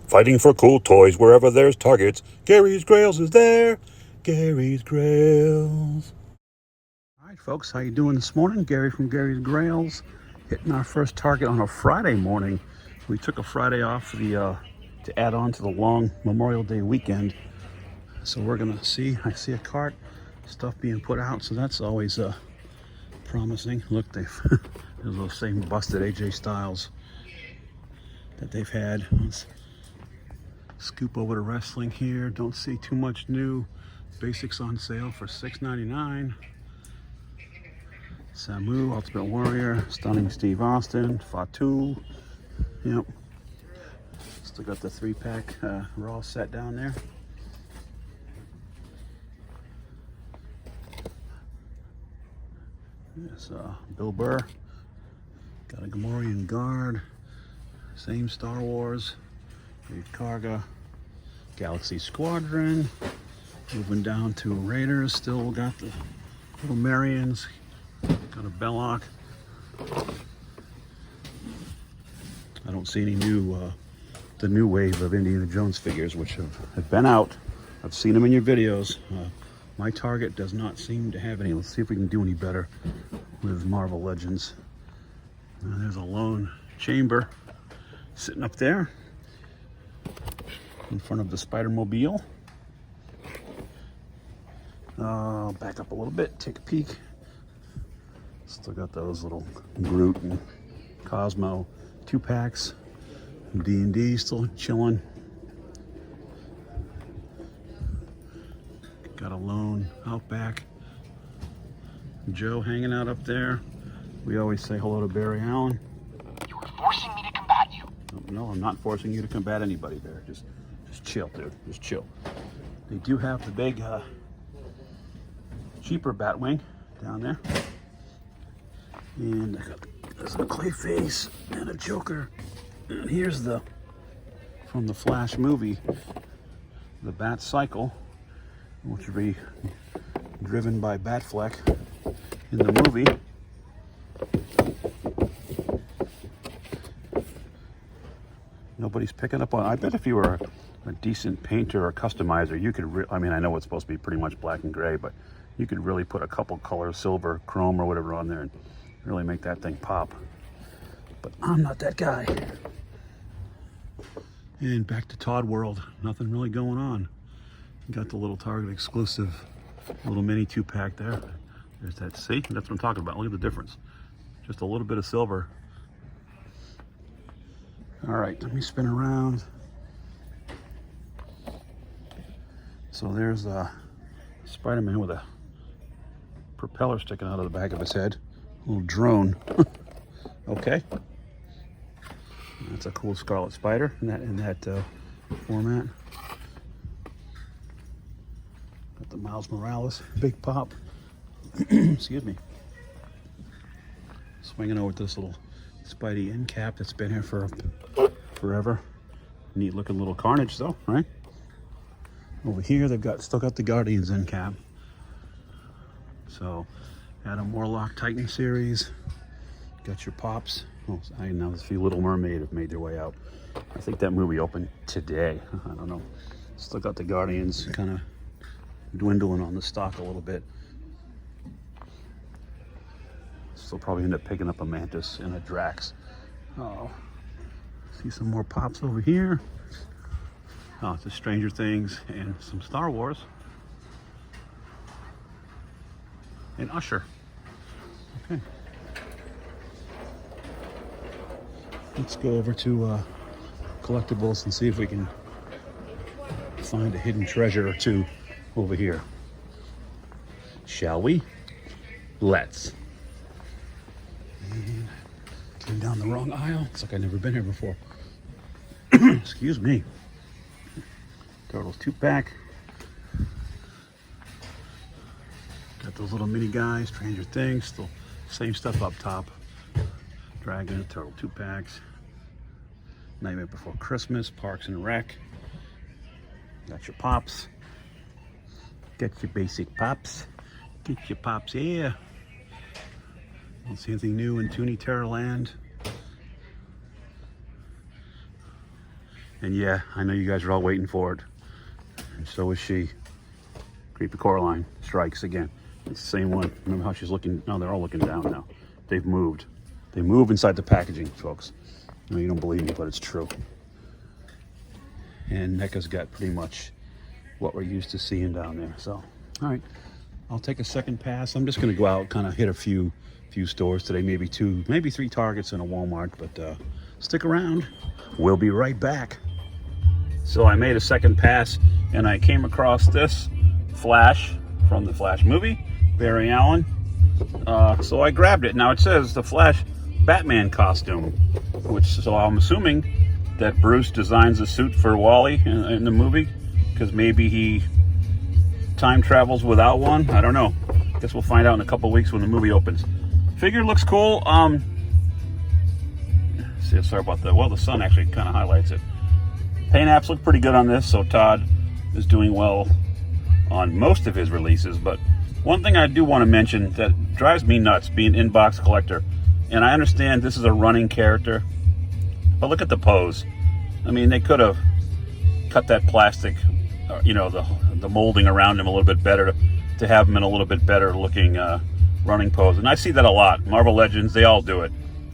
Fighting for cool toys wherever there's targets. Gary's Grails is there. Gary's Grails. All right, folks, how you doing this morning? Gary from Gary's Grails, hitting our first target on a Friday morning. We took a Friday off to add on to the long Memorial Day weekend. So we're gonna see. I see a cart, stuff being put out. So that's always promising. Look, there's those same busted AJ Styles that they've had. Let's scoop over to wrestling here. Don't see too much new. Basics on sale for $6.99. Samu, Ultimate Warrior, Stunning Steve Austin, Fatu. Yep. Still got the 3-pack Raw set down there. Yes, Bill Burr. Got a Gamorrean Guard. Same Star Wars. Karga. Galaxy Squadron. Moving down to Raiders. Still got the little Marions. Got a Belloc. I don't see any new, the new wave of Indiana Jones figures, which have been out. I've seen them in your videos. My Target does not seem to have any. Let's see if we can do any better with Marvel Legends. There's a lone chamber sitting up there in front of the Spider-Mobile. Back up a little bit, take a peek. Still got those little Groot and Cosmo 2-packs. D&D still chilling. Got a lone Outback. Joe hanging out up there. We always say hello to Barry Allen. You were forcing me to combat you. No, I'm not forcing you to combat anybody there. Just chill, dude. Just chill. They do have the big, cheaper Batwing down there. And there's a Clayface and a Joker. And here's from the Flash movie, the Bat Cycle, which will be driven by Batfleck in the movie. Nobody's picking up on. I bet if you were a decent painter or customizer, you could. I mean, I know it's supposed to be pretty much black and gray, but you could really put a couple colors, silver, chrome, or whatever on there, and really make that thing pop. But I'm not that guy. And back to Todd World. Nothing really going on. Got the little Target exclusive, little mini 2-pack there. There's that. See, that's what I'm talking about. Look at the difference. Just a little bit of silver. All right, let me spin around. So there's a Spider-Man with a propeller sticking out of the back of his head. A little drone. Okay. That's a cool Scarlet Spider in that format. Got the Miles Morales Big Pop. Excuse me. Swinging over this little Spidey end cap that's been here for forever. Neat looking little Carnage though, right? Over here they've still got the Guardians end cap. So Adam Warlock Titan series. Got your Pops. Oh, I know there's a few Little Mermaid have made their way out. I think that movie opened today. I don't know. Still got the Guardians kind of dwindling on the stock a little bit. Still probably end up picking up a Mantis and a Drax. Oh, see some more Pops over here. Oh, it's a Stranger Things and some Star Wars. And Usher. Okay. Let's go over to collectibles and see if we can find a hidden treasure or two over here. Shall we? Let's. And came down the wrong aisle. It's like I've never been here before. Excuse me. Turtles 2-pack. Got those little mini guys, Stranger Things, still same stuff up top. Dragon, Turtle 2-packs. Nightmare Before Christmas, Parks and Rec. Got your Pops. Get your basic Pops. Get your Pops here. Don't see anything new in Toony Terrorland. And yeah, I know you guys are all waiting for it. And so is she. Creepy Coraline strikes again. It's the same one. Remember how she's looking? No, they're all looking down now. They've moved. They move inside the packaging, folks. No, you don't believe me, but it's true. And NECA's got pretty much what we're used to seeing down there. So, all right, I'll take a second pass. I'm just going to go out, kind of hit a few stores today, maybe 2, maybe 3 Targets and a Walmart. But stick around. We'll be right back. So I made a second pass, and I came across this Flash from the Flash movie, Barry Allen. So I grabbed it. Now it says the Flash Batman costume, so I'm assuming that Bruce designs a suit for Wally in the movie, because maybe he time travels without one. I don't know. Guess we'll find out in a couple weeks when the movie opens. Figure looks cool. Sorry about that. Well, the sun actually kind of highlights it. Paint apps look pretty good on this, so Todd is doing well on most of his releases. But one thing I do want to mention that drives me nuts, being an inbox collector, and I understand this is a running character, but look at the pose. I mean, they could have cut that plastic, the molding around him a little bit better to have him in a little bit better looking running pose. And I see that a lot. Marvel Legends, they all do it.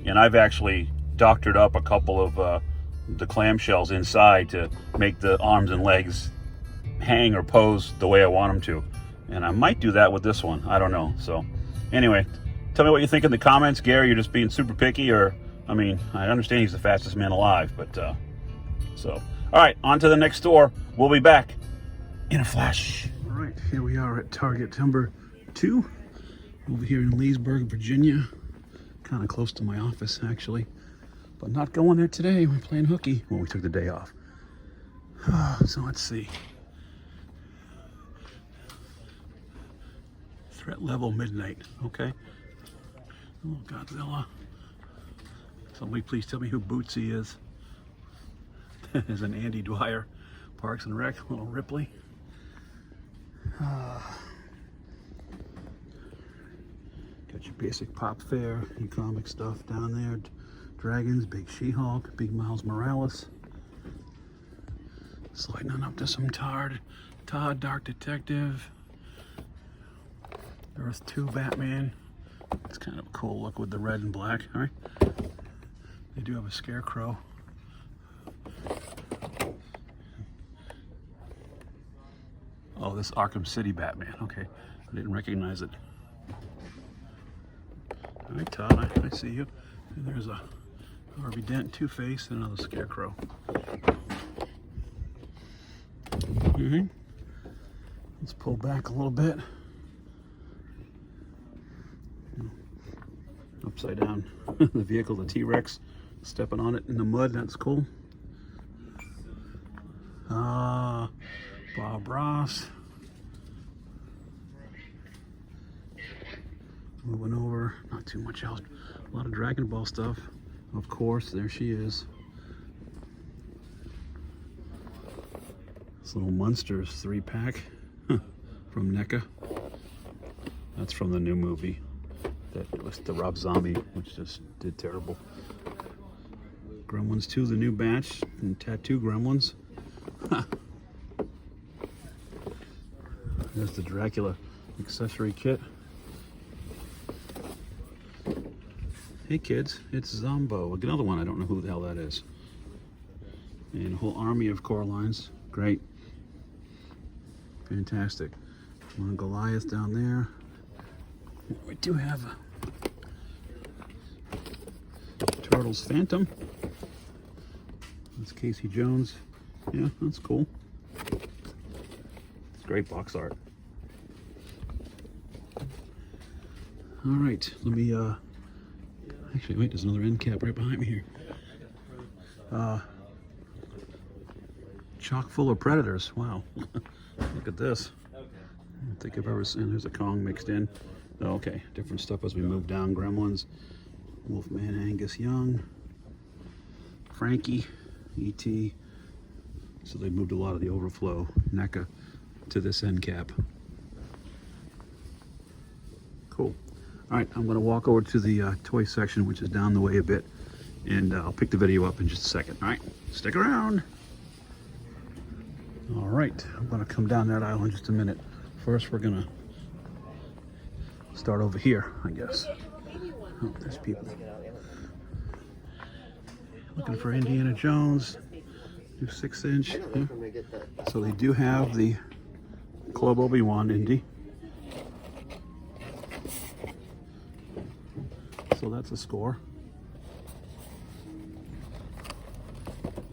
And I've actually doctored up a couple of the clamshells inside to make the arms and legs hang or pose the way I want them to. And I might do that with this one. I don't know. So anyway, tell me what you think in the comments. Gary, you're just being super picky, or, I mean, I understand he's the fastest man alive, but all right, on to the next store. We'll be back in a flash. All right, here we are at Target number 2 over here in Leesburg, Virginia. Kind of close to my office, actually, but not going there today. We're playing hooky. Well, we took the day off. So let's see. Threat level midnight. Okay. Oh, Godzilla. Somebody please tell me who Bootsy is. There's an Andy Dwyer, Parks and Rec, little Ripley. Got your basic pop fare, your comic stuff down there. Dragons, Big She-Hulk, Big Miles Morales. Sliding on up to some Todd, Dark Detective. Earth 2 Batman. It's kind of a cool look with the red and black. All right. They do have a Scarecrow. Oh, this Arkham City Batman. Okay, I didn't recognize it. All right, Todd, I see you. And there's a Harvey Dent, Two-Face, and another Scarecrow. Mm-hmm. Let's pull back a little bit. Upside down the vehicle, the T-Rex, stepping on it in the mud. That's cool. Bob Ross. Moving over, not too much else. A lot of Dragon Ball stuff. Of course, there she is. This little Munsters 3-pack from NECA. That's from the new movie. That was the Rob Zombie, which just did terrible. Gremlins 2, the new batch, and Tattoo Gremlins. There's the Dracula accessory kit. Hey kids, it's Zombo. Another one, I don't know who the hell that is. And a whole army of Coralines. Great. Fantastic. One Goliath down there. We do have Turtles Phantom. That's Casey Jones. Yeah, that's cool. It's great box art. All right, let me actually wait, there's another end cap right behind me here. Chock full of predators. Wow. Look at this. I don't think I've ever seen. There's a Kong mixed in. Oh, okay, different stuff as we move down. Gremlins, Wolfman Angus Young, Frankie, E.T. So they moved a lot of the overflow NECA to this end cap. Cool. All right, I'm going to walk over to the toy section, which is down the way a bit, and I'll pick the video up in just a second. All right, stick around. All right, I'm gonna come down that aisle in just a minute. First, we're gonna start over here, I guess. Oh, there's people looking for Indiana Jones, new 6-inch. Yeah. So they do have the Club Obi-Wan Indy. So that's a score.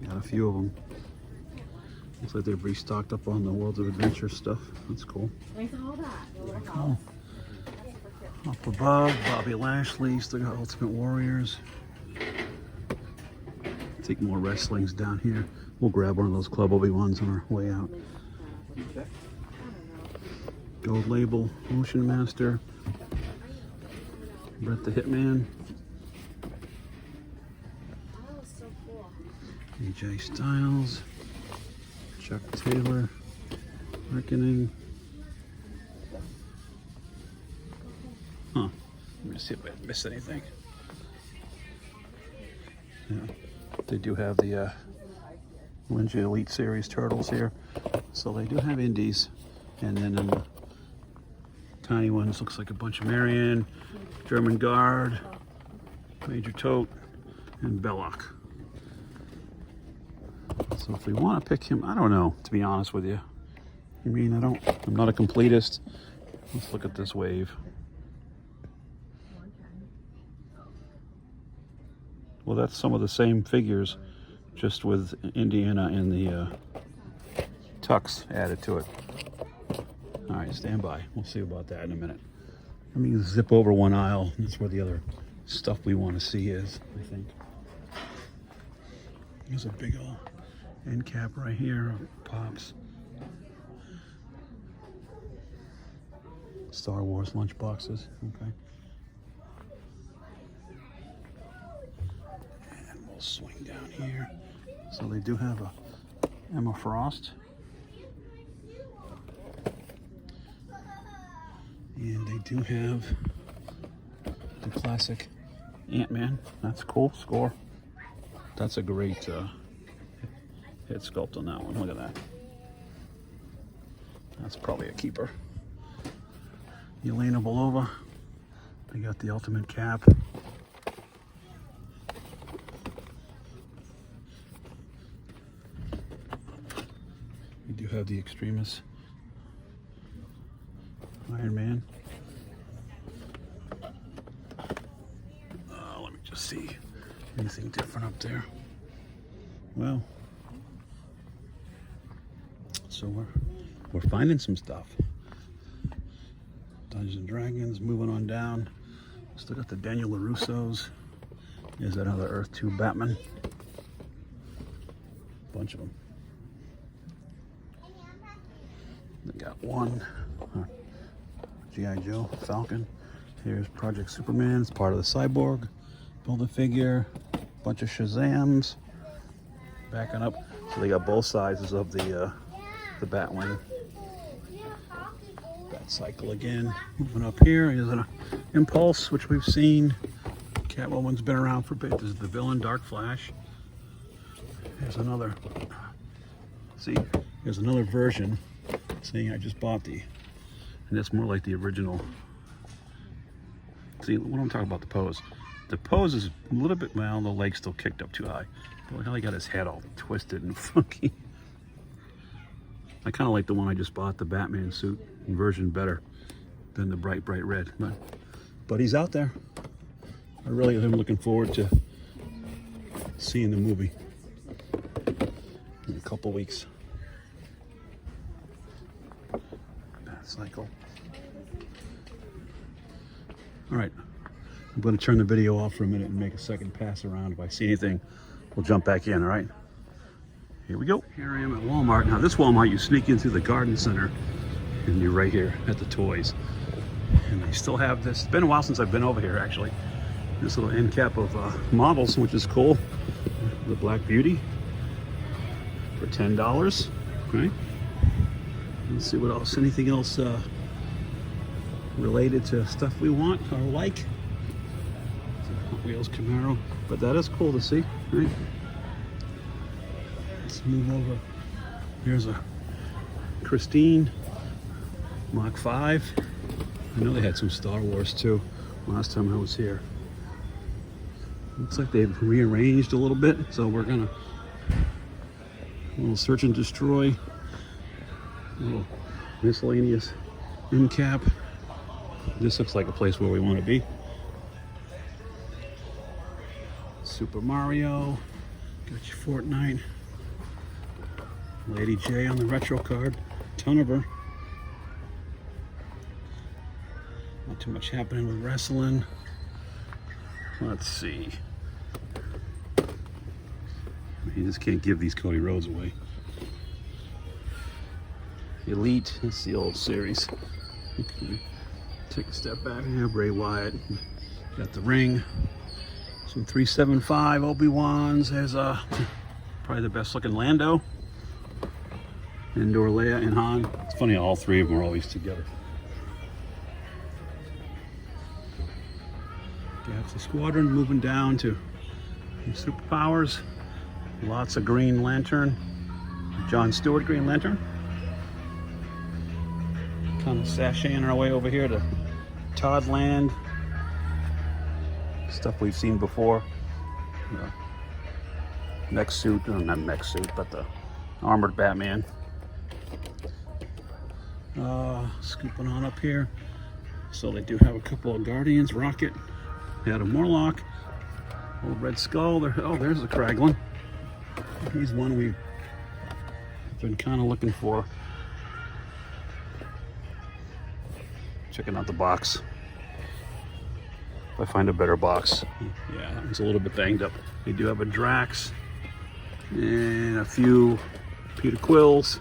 Got a few of them. Looks like they're restocked up on the Worlds of Adventure stuff. That's cool. Cool. Up above, Bobby Lashley, still got Ultimate Warriors. Take more wrestlings down here. We'll grab one of those Club Obi-Wans on our way out. Gold Label, Motion Master, Bret the Hitman, AJ Styles, Chuck Taylor, Reckoning. Huh. Let me see if I missed anything. Yeah. They do have the Ninja Elite Series Turtles here. So they do have indies. And then in the tiny ones, looks like a bunch of Marion, German Guard, Major Tote, and Belloc. So if we want to pick him, I don't know, to be honest with you. I mean, I'm not a completist. Let's look at this wave. Well, that's some of the same figures, just with Indiana and the tux added to it. All right, stand by. We'll see about that in a minute. Let me zip over one aisle. That's where the other stuff we want to see is, I think. There's a big old end cap right here. Pops. Star Wars lunch boxes. Okay. And we'll swing down here. So they do have a Emma Frost. And they do have the classic Ant-Man. That's cool. Score. That's a great head sculpt on that one. Look at that. That's probably a keeper. Yelena Belova. They got the Ultimate Cap. We do have the Extremis Iron Man. Let me just see anything different up there. Well, so we're finding some stuff. Dungeons and Dragons, moving on down. Still got the Daniel LaRusso's. There's another Earth 2 Batman. Bunch of them. They got one. G.I. Joe, Falcon. Here's Project Superman. It's part of the Cyborg. Build-A-Figure. Bunch of Shazams. Backing up. So they got both sizes of the Batwing. Bat Cycle again. Moving up here is an Impulse, which we've seen. Catwoman's been around for a bit. This is the villain, Dark Flash. Here's another. See, here's another version. See, I just bought the. And that's more like the original. See, when I'm talking about the pose. The pose is a little bit, well, the leg's still kicked up too high. But look how he got his head all twisted and funky. I kind of like the one I just bought, the Batman suit version, better than the bright red. But he's out there. I really am looking forward to seeing the movie in a couple weeks. Cycle. All right, I'm going to turn the video off for a minute and make a second pass around. If I see anything, we'll jump back in. All right, here we go. Here I am at Walmart. Now this Walmart, you sneak in through the garden center and you're right here at the toys. And they still have this. It's been a while since I've been over here, actually. This little end cap of models, which is cool. The Black Beauty for $10. Okay. Let's see what else. Anything else related to stuff we want or like? Hot Wheels Camaro. But that is cool to see, right? Let's move over. Here's a Christine, Mach 5. I know they had some Star Wars too last time I was here. Looks like they've rearranged a little bit, so we're gonna a little search and destroy, a little miscellaneous end cap. This looks like a place where we want to be. Super Mario, got your Fortnite, Lady J on the retro card, ton of her. Not too much happening with wrestling. Let's see. You just can't give these Cody Rhodes away. Elite, that's the old series. Take a step back here, Bray Wyatt. Got the ring. Some 375 Obi-Wans. There's probably the best looking Lando. Endor, Leia, and Han. It's funny, all three of them are always together. Galaxy Squadron moving down to superpowers. Lots of Green Lantern. John Stewart Green Lantern. Kind of sashaying our way over here to Todd Land. Stuff we've seen before. Mech suit, not mech suit, but the armored Batman. Scooping on up here. So they do have a couple of Guardians, Rocket, Adam Morlock, old Red Skull. There's a Kraglin. He's one we've been kind of looking for. Checking out the box. If I find a better box. Yeah, that one's a little bit banged up. They do have a Drax and a few Peter Quills.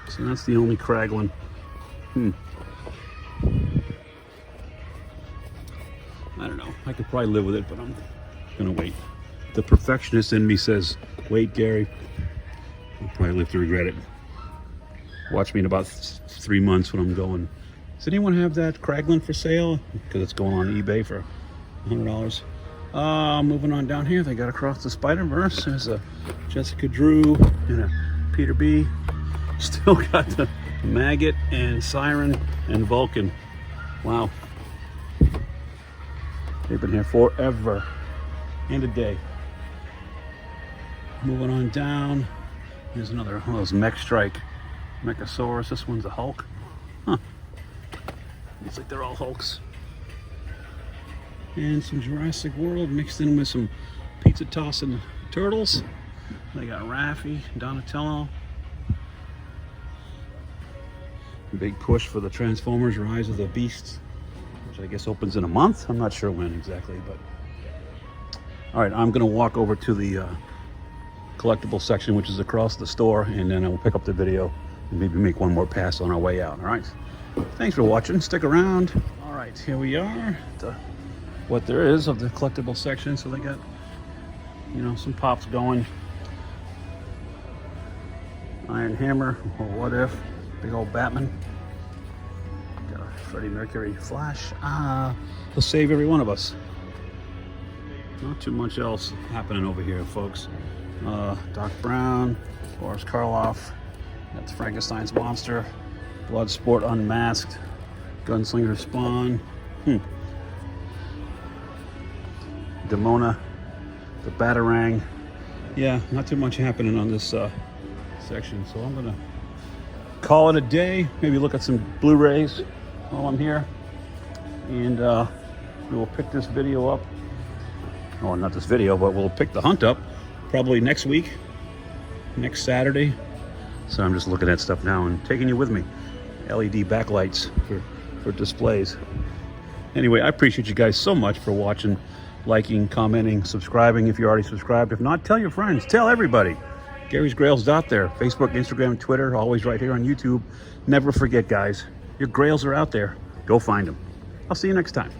So that's the only Kraglin. I don't know. I could probably live with it, but I'm gonna wait. The perfectionist in me says, wait, Gary. I'll probably live to regret it. Watch me in about 3 months when I'm going. Does anyone have that Kraglin for sale? Because it's going on eBay for $100. Moving on down here, they got Across the Spider-Verse. There's a Jessica Drew and a Peter B. Still got the Maggot and Siren and Vulcan. Wow. They've been here forever and a day. Moving on down, here's another one of those Mech Strike Mechasaurus. This one's a Hulk. Huh. Looks like they're all Hulks. And some Jurassic World mixed in with some pizza tossing turtles. They got Raffi, Donatello. Big push for the Transformers Rise of the Beasts, which I guess opens in a month. I'm not sure when exactly, but all right, I'm gonna walk over to the collectible section, which is across the store, and then I will pick up the video and maybe make one more pass on our way out. All right, thanks for watching. Stick around. All right, here we are, what there is of the collectible section. So they got, you know, some pops going. Iron Hammer, or What If, big old Batman. Got a Freddie Mercury Flash. He'll save every one of us. Not too much else happening over here, folks. Doc Brown, Boris Karloff, that's Frankenstein's Monster, Bloodsport Unmasked, Gunslinger Spawn, Demona, the Batarang. Yeah, not too much happening on this section, so I'm gonna call it a day. Maybe look at some Blu-rays while I'm here, and we will pick this video up. Oh, not this video, but we'll pick the hunt up probably next week, next Saturday. So I'm just looking at stuff now and taking you with me. LED backlights for displays. Anyway, I appreciate you guys so much for watching, liking, commenting, subscribing if you're already subscribed. If not, tell your friends, tell everybody. Gary's Grails out there. Facebook, Instagram, Twitter, always right here on YouTube. Never forget, guys, your Grails are out there. Go find them. I'll see you next time.